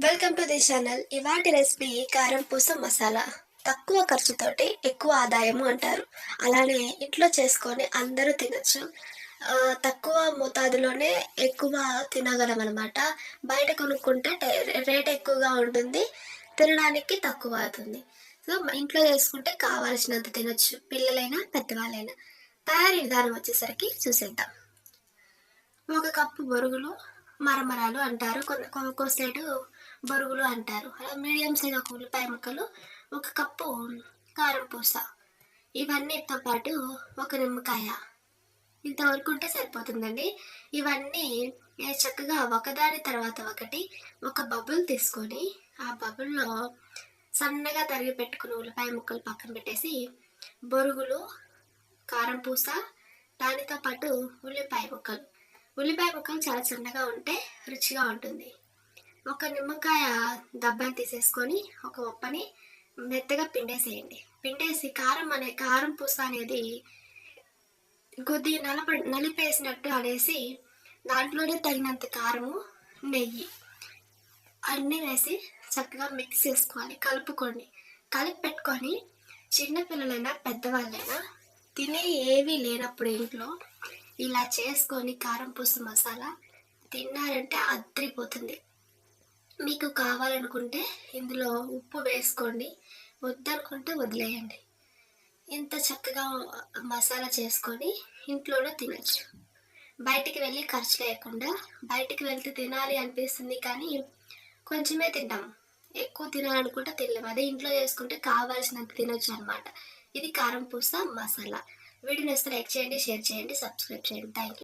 Welcome to the channel. ఇవాటి recipe కారం పూస మసాలా. తక్కువ ఖర్చుతోటి ఎక్కువ ఆదాయము అంటారు. అలానే ఇంట్లో చేసుకొని అందరూ తినొచ్చు. తక్కువ మోతాదులోనే ఎక్కువ తినగలం అనమాట. బయట కొనుక్కుంటే రేట్ ఎక్కువగా ఉంటుంది, తినడానికి తక్కువ అవుతుంది. సో ఇంట్లో చేసుకుంటే కావాల్సినంత తినొచ్చు, పిల్లలైనా పెద్దవాళ్ళైనా. తయారీ విధానం వచ్చేసరికి చూసేద్దాం. ఒక కప్పు బొరుగులు, మరమరాలు అంటారు, ఒక్కో సైడు బొరుగులు అంటారు. అలా మీడియం సైజ్ ఒక ఉల్లిపాయ ముక్కలు, ఒక కప్పు కారం పూస, ఇవన్నీతో పాటు ఒక నిమ్మకాయ, ఇంతవరకు ఉంటే సరిపోతుందండి. ఇవన్నీ చక్కగా ఒకదాని తర్వాత ఒకటి ఒక బబుల్ తీసుకొని, ఆ బబుల్లో సన్నగా తరిగి పెట్టుకుని ఉల్లిపాయ ముక్కలు పక్కన పెట్టేసి, బొరుగులు, కారం పూస, దానితో పాటు ఉల్లిపాయ ముక్కలు చాలా చిన్నగా ఉంటే రుచిగా ఉంటుంది. ఒక నిమ్మకాయ దబ్బని తీసేసుకొని ఒక ఉప్పని మెత్తగా పిండేసేయండి. పిండేసి కారం పూస అనేది కొద్దిగా నలిపేసినట్టు అనేసి దాంట్లోనే తగినంత కారము, నెయ్యి అన్నీ వేసి చక్కగా మిక్స్ చేసుకోవాలి. కలిపి పెట్టుకొని చిన్నపిల్లలైనా పెద్దవాళ్ళైనా తినే ఏవి లేనప్పుడు ఇంట్లో ఇలా చేసుకొని కారం పూస మసాలా తిన్నారంటే అద్రిపోతుంది. మీకు కావాలనుకుంటే ఇందులో ఉప్పు వేసుకోండి, వద్దనుకుంటే వదిలేయండి. ఇంత చక్కగా మసాలా చేసుకొని ఇంట్లోనే తినచ్చు. బయటికి వెళ్ళి ఖర్చు లేకుండా, బయటికి వెళ్తే తినాలి అనిపిస్తుంది కానీ కొంచెమే తింటాం, ఎక్కువ తినాలనుకుంటే తినలేము. అదే ఇంట్లో చేసుకుంటే కావాల్సినంత తినొచ్చు అనమాట. ఇది కారం పూస మసాలా. వీడియోని వస్తే లైక్ చేయండి, షేర్ చేయండి, సబ్స్క్రైబ్ చేయండి. Thank you.